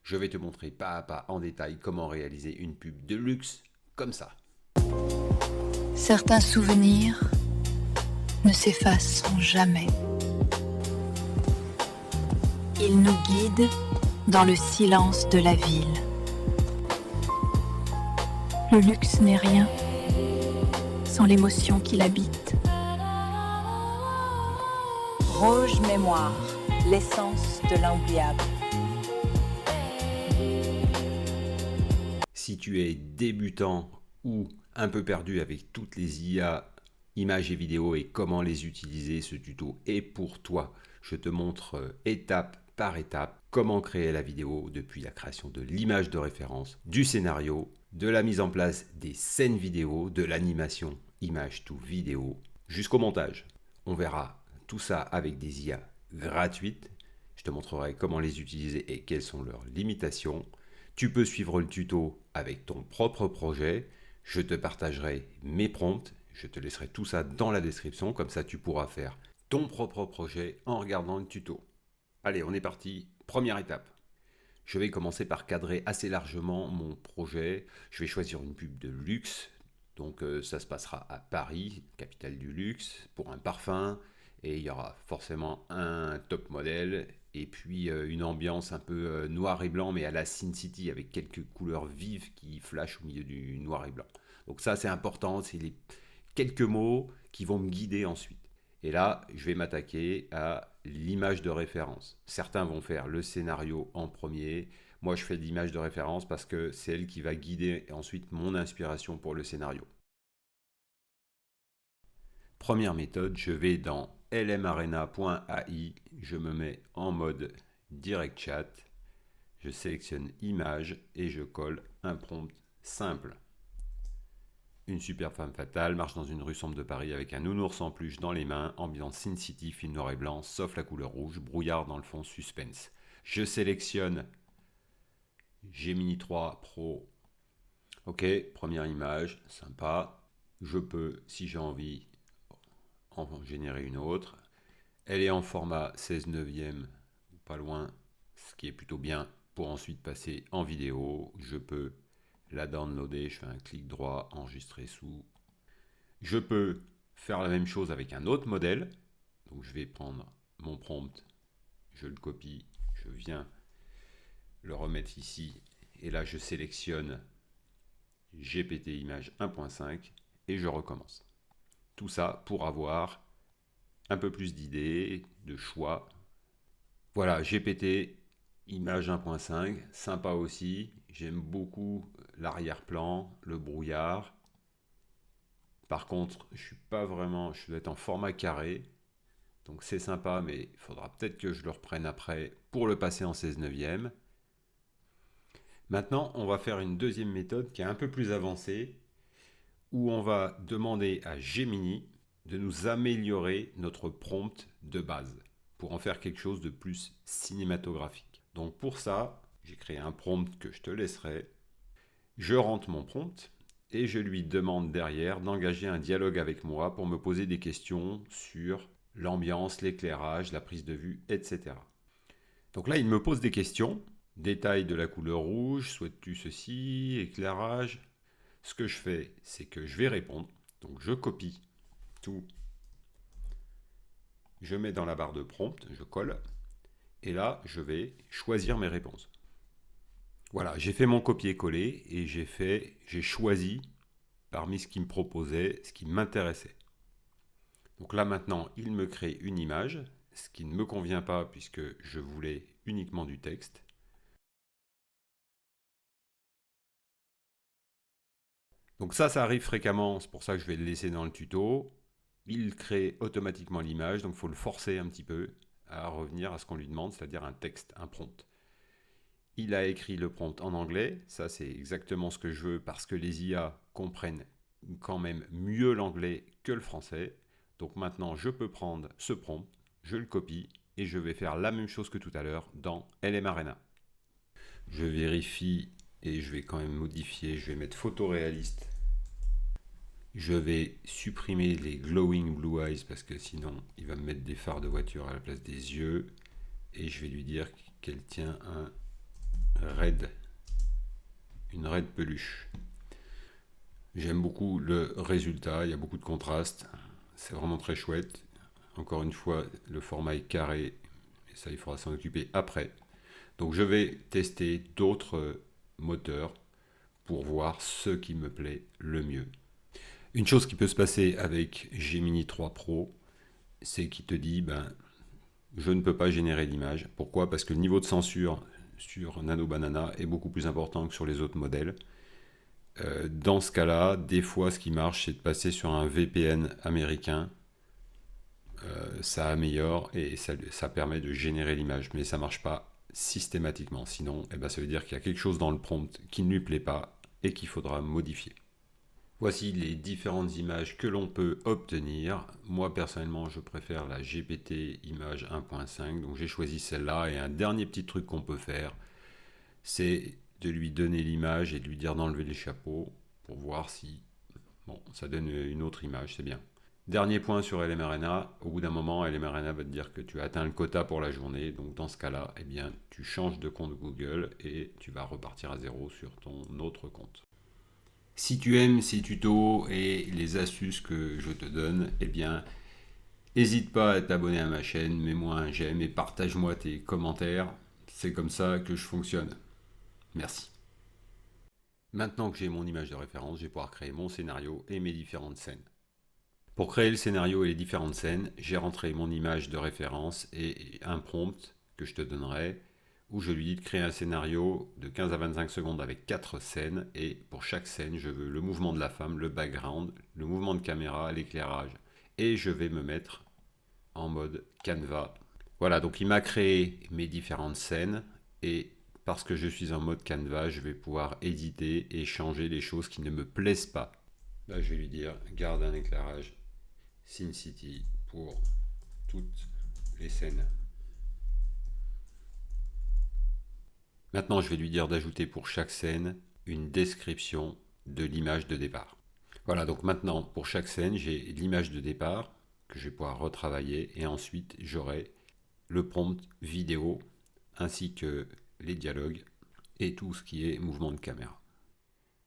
Je vais te montrer pas à pas en détail comment réaliser une pub de luxe comme ça. Certains souvenirs ne s'effaceront jamais. Ils nous guident dans le silence de la ville. Le luxe n'est rien sans l'émotion qui l'habite. Rouge Mémoire, l'essence de l'inoubliable. Si tu es débutant ou un peu perdu avec toutes les IA, images et vidéos et comment les utiliser, ce tuto est pour toi. Je te montre étape par étape comment créer la vidéo depuis la création de l'image de référence, du scénario, de la mise en place des scènes vidéo, de l'animation image to vidéo jusqu'au montage. On verra tout ça avec des IA gratuites. Je te montrerai comment les utiliser et quelles sont leurs limitations. Tu peux suivre le tuto avec ton propre projet. Je te partagerai mes prompts. Je te laisserai tout ça dans la description. Comme ça, tu pourras faire ton propre projet en regardant le tuto. Allez, on est parti. Première étape. Je vais commencer par cadrer assez largement mon projet. Je vais choisir une pub de luxe. Donc ça se passera à Paris, capitale du luxe, pour un parfum. Et il y aura forcément un top modèle et puis une ambiance un peu noir et blanc, mais à la Sin City, avec quelques couleurs vives qui flashent au milieu du noir et blanc. Donc ça, c'est important, c'est les quelques mots qui vont me guider ensuite. Et là, je vais m'attaquer à l'image de référence. Certains vont faire le scénario en premier. Moi, je fais l'image de référence parce que c'est elle qui va guider ensuite mon inspiration pour le scénario. Première méthode, je vais dans lmarena.ai, je me mets en mode direct chat, je sélectionne image et je colle un prompt simple. Une superbe femme fatale marche dans une rue sombre de Paris avec un nounours en peluche dans les mains, ambiance Sin City, film noir et blanc, sauf la couleur rouge, brouillard dans le fond, suspense. Je sélectionne Gemini 3 Pro. Ok, première image, sympa. Je peux, si j'ai envie, en générer une autre. Elle est en format 16 neuvième, pas loin, ce qui est plutôt bien pour ensuite passer en vidéo. Je peux la downloader, je fais un clic droit, enregistrer sous. Je peux faire la même chose avec un autre modèle. Donc je vais prendre mon prompt, je le copie, je viens le remettre ici. Et là, je sélectionne GPT Image 1.5 et je recommence. Tout ça pour avoir un peu plus d'idées, de choix. Voilà, GPT Image 1.5, sympa aussi. J'aime beaucoup l'arrière-plan, le brouillard. Par contre, je dois être en format carré. Donc c'est sympa, mais il faudra peut-être que je le reprenne après pour le passer en 16 neuvième. Maintenant, on va faire une deuxième méthode qui est un peu plus avancée, où on va demander à Gemini de nous améliorer notre prompt de base pour en faire quelque chose de plus cinématographique. Donc pour ça, j'ai créé un prompt que je te laisserai. Je rentre mon prompt et je lui demande derrière d'engager un dialogue avec moi pour me poser des questions sur l'ambiance, l'éclairage, la prise de vue, etc. Donc là, il me pose des questions. Détail de la couleur rouge, souhaites-tu ceci, éclairage. Ce que je fais, c'est que je vais répondre. Donc je copie tout. Je mets dans la barre de prompt, je colle. Et là, je vais choisir mes réponses. Voilà, j'ai fait mon copier-coller et j'ai choisi parmi ce qu'il me proposait, ce qui m'intéressait. Donc là maintenant, il me crée une image, ce qui ne me convient pas puisque je voulais uniquement du texte. Donc ça arrive fréquemment, c'est pour ça que je vais le laisser dans le tuto. Il crée automatiquement l'image, donc il faut le forcer un petit peu à revenir à ce qu'on lui demande, c'est-à-dire un texte, un prompt. Il a écrit le prompt en anglais, ça c'est exactement ce que je veux parce que les IA comprennent quand même mieux l'anglais que le français. Donc maintenant je peux prendre ce prompt, je le copie et je vais faire la même chose que tout à l'heure dans LMArena. Je vérifie et je vais quand même modifier, je vais mettre photoréaliste. Je vais supprimer les glowing blue eyes parce que sinon il va me mettre des phares de voiture à la place des yeux. Et je vais lui dire qu'elle tient un raide, peluche. J'aime beaucoup le résultat, il y a beaucoup de contraste, c'est vraiment très chouette. Encore une fois, le format est carré, et ça il faudra s'en occuper après. Donc je vais tester d'autres moteurs pour voir ce qui me plaît le mieux. Une chose qui peut se passer avec Gemini 3 Pro, c'est qu'il te dit je ne peux pas générer d'image. Pourquoi? Parce que le niveau de censure sur Nano Banana est beaucoup plus important que sur les autres modèles. Dans ce cas-là, des fois, ce qui marche, c'est de passer sur un VPN américain. Ça améliore et ça permet de générer l'image, mais ça ne marche pas systématiquement. Sinon, ça veut dire qu'il y a quelque chose dans le prompt qui ne lui plaît pas et qu'il faudra modifier. Voici les différentes images que l'on peut obtenir. Moi personnellement je préfère la GPT image 1.5, donc j'ai choisi celle-là. Et un dernier petit truc qu'on peut faire, c'est de lui donner l'image et de lui dire d'enlever les chapeaux pour voir si ça donne une autre image, c'est bien. Dernier point sur LMRNA, au bout d'un moment LMRNA va te dire que tu as atteint le quota pour la journée, donc dans ce cas-là, tu changes de compte Google et tu vas repartir à zéro sur ton autre compte. Si tu aimes ces tutos et les astuces que je te donne, n'hésite pas à t'abonner à ma chaîne, mets-moi un j'aime et partage-moi tes commentaires. C'est comme ça que je fonctionne. Merci. Maintenant que j'ai mon image de référence, je vais pouvoir créer mon scénario et mes différentes scènes. Pour créer le scénario et les différentes scènes, j'ai rentré mon image de référence et un prompt que je te donnerai, où je lui dis de créer un scénario de 15 à 25 secondes avec 4 scènes, et pour chaque scène, je veux le mouvement de la femme, le background, le mouvement de caméra, l'éclairage, et je vais me mettre en mode Canva. Voilà, donc il m'a créé mes différentes scènes, et parce que je suis en mode Canva, je vais pouvoir éditer et changer les choses qui ne me plaisent pas. Là, je vais lui dire, garde un éclairage Sin City pour toutes les scènes. Maintenant, je vais lui dire d'ajouter pour chaque scène une description de l'image de départ. Voilà, donc maintenant, pour chaque scène, j'ai l'image de départ que je vais pouvoir retravailler et ensuite, j'aurai le prompt vidéo ainsi que les dialogues et tout ce qui est mouvement de caméra.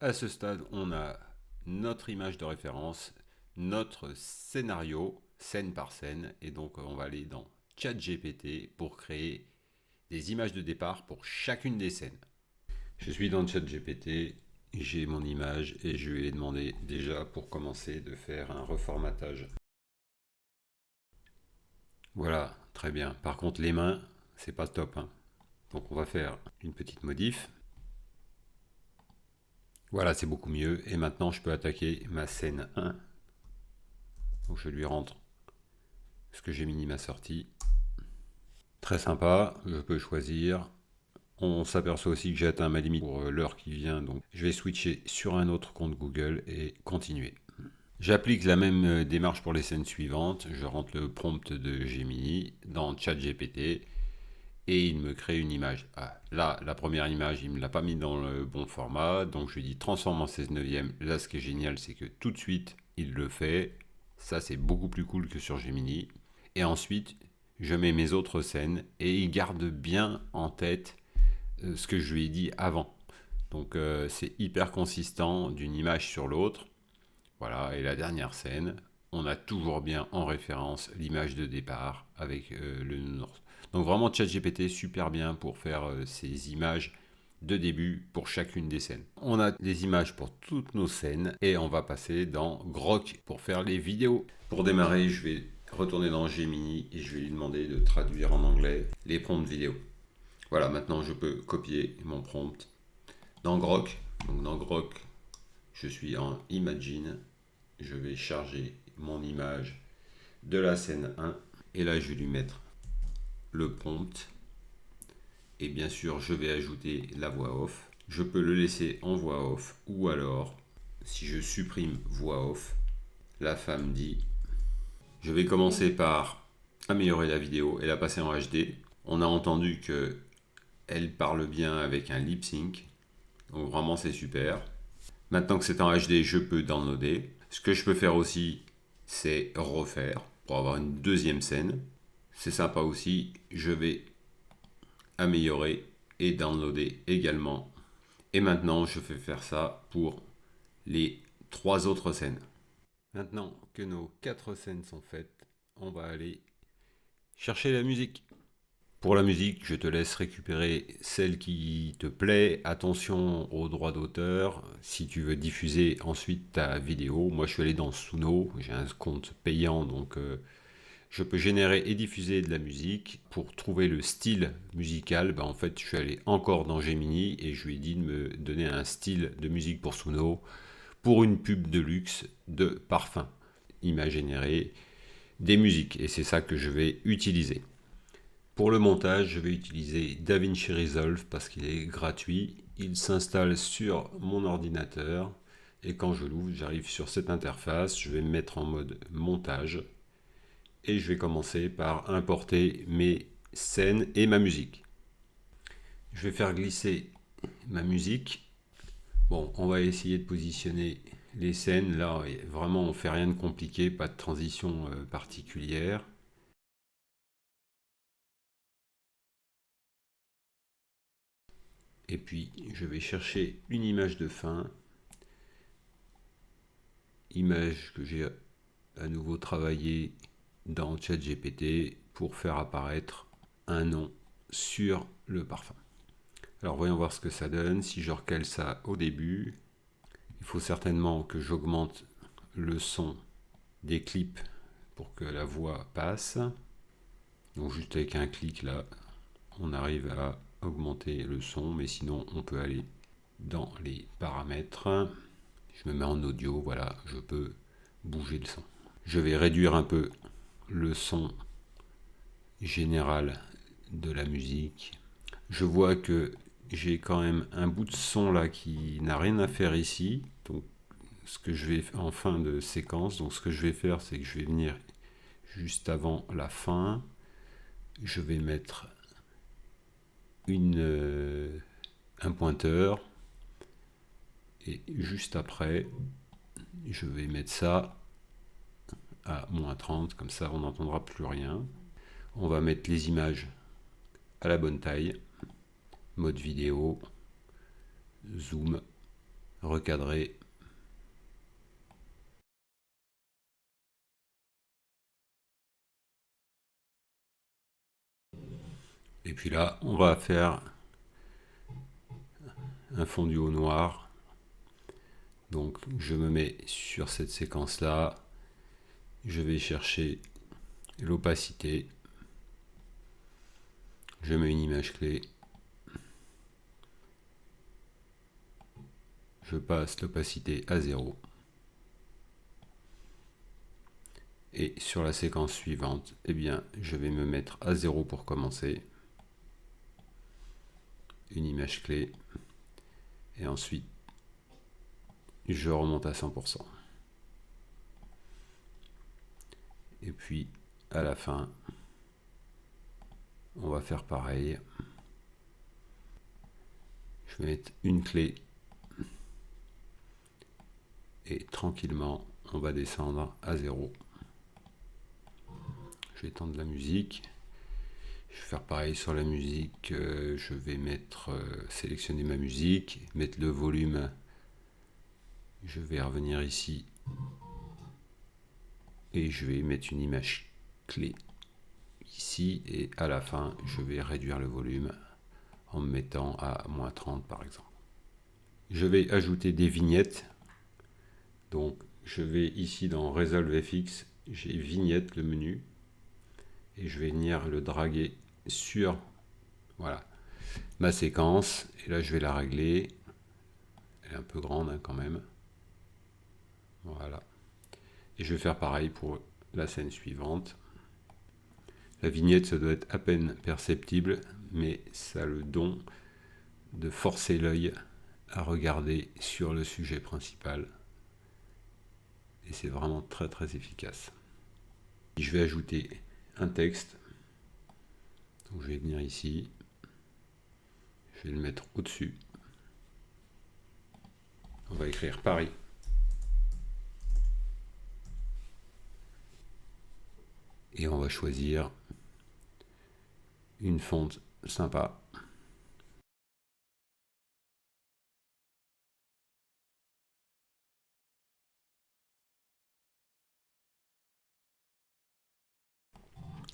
À ce stade, on a notre image de référence, notre scénario, scène par scène, et donc on va aller dans ChatGPT pour créer des images de départ pour chacune des scènes. Je suis dans ChatGPT, j'ai mon image et je vais lui demander déjà pour commencer de faire un reformatage. Voilà, très bien. Par contre les mains, c'est pas top, hein. Donc on va faire une petite modif. Voilà, c'est beaucoup mieux. Et maintenant je peux attaquer ma scène 1. Donc je lui rentre ce que j'ai mis ma sortie. Très sympa, je peux choisir. On s'aperçoit aussi que j'ai atteint ma limite pour l'heure qui vient, donc je vais switcher sur un autre compte Google et continuer. J'applique la même démarche pour les scènes suivantes. Je rentre le prompt de Gemini dans ChatGPT et il me crée une image. Ah, là, la première image, il ne me l'a pas mis dans le bon format, donc je lui dis transforme en 16/9. Là, ce qui est génial, c'est que tout de suite, il le fait. Ça, c'est beaucoup plus cool que sur Gemini. Et ensuite, je mets mes autres scènes et il garde bien en tête ce que je lui ai dit avant. Donc c'est hyper consistant d'une image sur l'autre. Voilà, et la dernière scène, on a toujours bien en référence l'image de départ avec le nounours. Donc vraiment ChatGPT super bien pour faire ces images de début pour chacune des scènes. On a des images pour toutes nos scènes et on va passer dans Grok pour faire les vidéos. Pour démarrer, je vais retourner dans Gemini et je vais lui demander de traduire en anglais les prompts vidéo. Voilà, maintenant je peux copier mon prompt dans Grok. Donc dans Grok, je suis en Imagine. Je vais charger mon image de la scène 1 et là je vais lui mettre le prompt. Et bien sûr, je vais ajouter la voix off. Je peux le laisser en voix off ou alors, si je supprime voix off, la femme dit: je vais commencer par améliorer la vidéo et la passer en HD. On a entendu que elle parle bien avec un lip sync. Donc vraiment c'est super. Maintenant que c'est en HD, je peux downloader. Ce que je peux faire aussi, c'est refaire pour avoir une deuxième scène. C'est sympa aussi. Je vais améliorer et downloader également. Et maintenant, je vais faire ça pour les 3 autres scènes. Maintenant que nos 4 scènes sont faites, on va aller chercher la musique. Pour la musique, je te laisse récupérer celle qui te plaît. Attention aux droits d'auteur. Si tu veux diffuser ensuite ta vidéo, moi je suis allé dans Suno, j'ai un compte payant, donc je peux générer et diffuser de la musique. Pour trouver le style musical, en fait je suis allé encore dans Gemini et je lui ai dit de me donner un style de musique pour Suno pour une pub de luxe de parfum. Il m'a généré des musiques et c'est ça que je vais utiliser. Pour le montage, je vais utiliser DaVinci Resolve parce qu'il est gratuit. Il s'installe sur mon ordinateur et quand je l'ouvre, j'arrive sur cette interface. Je vais me mettre en mode montage et je vais commencer par importer mes scènes et ma musique. Je vais faire glisser ma musique. Bon, on va essayer de positionner les scènes. Là, vraiment, on fait rien de compliqué, pas de transition particulière. Et puis, je vais chercher une image de fin. Image que j'ai à nouveau travaillée dans ChatGPT pour faire apparaître un nom sur le parfum. Alors, voyons voir ce que ça donne. Si je recale ça au début, il faut certainement que j'augmente le son des clips pour que la voix passe. Donc, juste avec un clic là, on arrive à augmenter le son, mais sinon on peut aller dans les paramètres. Je me mets en audio, voilà, je peux bouger le son. Je vais réduire un peu le son général de la musique. Je vois que j'ai quand même un bout de son là qui n'a rien à faire ici. Donc ce que je vais en fin de séquence, donc ce que je vais faire, c'est que je vais venir juste avant la fin. Je vais mettre un pointeur et juste après je vais mettre ça à -30, comme ça on n'entendra plus rien. On va mettre les images à la bonne taille, mode vidéo, zoom, recadrer. Et puis là on va faire un fondu au noir. Donc je me mets sur cette séquence là, je vais chercher l'opacité, je mets une image clé, je passe l'opacité à 0 et sur la séquence suivante, eh bien, je vais me mettre à 0 pour commencer, une image clé et ensuite je remonte à 100%. Et puis à la fin, on va faire pareil. Je vais mettre une clé et tranquillement, on va descendre à 0. Je vais étendre la musique. Je vais faire pareil sur la musique. Je vais mettre sélectionner ma musique, mettre le volume. Je vais revenir ici et je vais mettre une image clé ici et à la fin je vais réduire le volume en me mettant à -30 par exemple. Je vais ajouter des vignettes. Donc je vais ici dans Resolve FX, j'ai vignette, le menu, et je vais venir le draguer sur voilà, ma séquence, et là je vais la régler. Elle est un peu grande quand même. Voilà. Et je vais faire pareil pour la scène suivante. La vignette, ça doit être à peine perceptible, mais ça a le don de forcer l'œil à regarder sur le sujet principal. Et c'est vraiment très très efficace. Je vais ajouter un texte. Donc je vais venir ici. Je vais le mettre au-dessus. On va écrire Paris. Et on va choisir une fonte sympa.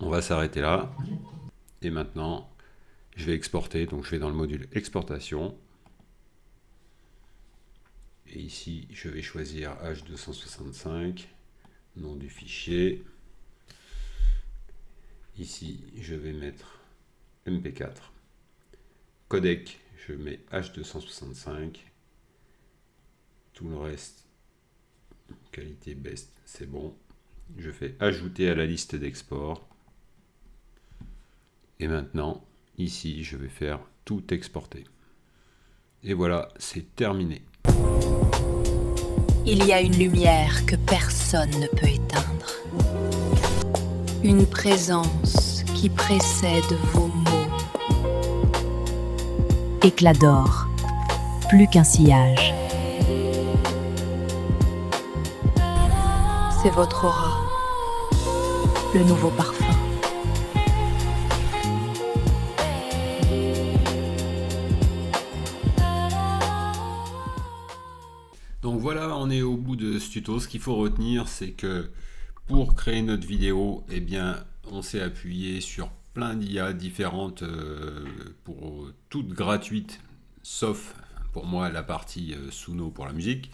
On va s'arrêter là. Et maintenant, je vais exporter. Donc je vais dans le module exportation. Et ici, je vais choisir H265, nom du fichier. Ici, je vais mettre MP4. Codec, je mets H265. Tout le reste, qualité best, c'est bon. Je fais ajouter à la liste d'export. Et maintenant, ici, je vais faire tout exporter. Et voilà, c'est terminé. Il y a une lumière que personne ne peut éteindre. Une présence qui précède vos mots. Éclat d'or, plus qu'un sillage. C'est votre aura, le nouveau parfum. Donc voilà, on est au bout de ce tuto. Ce qu'il faut retenir, c'est que pour créer notre vidéo, eh bien, on s'est appuyé sur plein d'IA différentes, pour toutes gratuites, sauf pour moi la partie Suno pour la musique.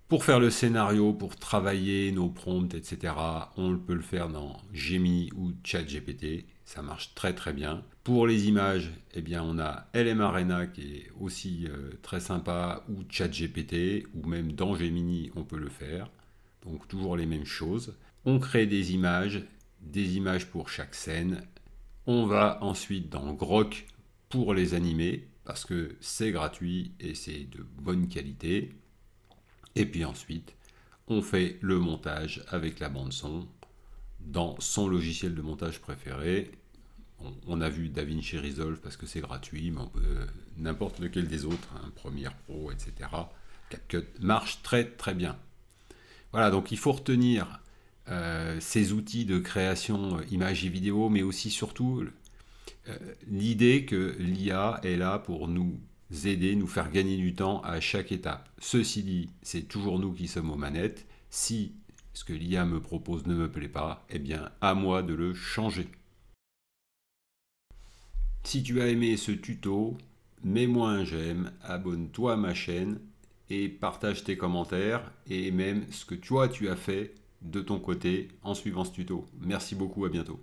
Pour faire le scénario, pour travailler nos prompts, etc., on peut le faire dans Gemini ou ChatGPT. Ça marche très très bien. Pour les images, eh bien, on a LM Arena qui est aussi très sympa, ou ChatGPT, ou même dans Gemini, on peut le faire. Donc toujours les mêmes choses. On crée des images pour chaque scène. On va ensuite dans Grok pour les animer, parce que c'est gratuit et c'est de bonne qualité. Et puis ensuite, on fait le montage avec la bande-son dans son logiciel de montage préféré. On a vu DaVinci Resolve parce que c'est gratuit, mais on peut n'importe lequel des autres, hein, Premiere Pro, etc. CapCut marche très très bien. Voilà, donc il faut retenir ces outils de création images et vidéo, mais aussi surtout l'idée que l'IA est là pour nous aider, nous faire gagner du temps à chaque étape. Ceci dit, c'est toujours nous qui sommes aux manettes. Si ce que l'IA me propose ne me plaît pas, eh bien à moi de le changer. Si tu as aimé ce tuto, mets-moi un j'aime, abonne-toi à ma chaîne et partage tes commentaires et même ce que toi tu as fait de ton côté en suivant ce tuto. Merci beaucoup, à bientôt.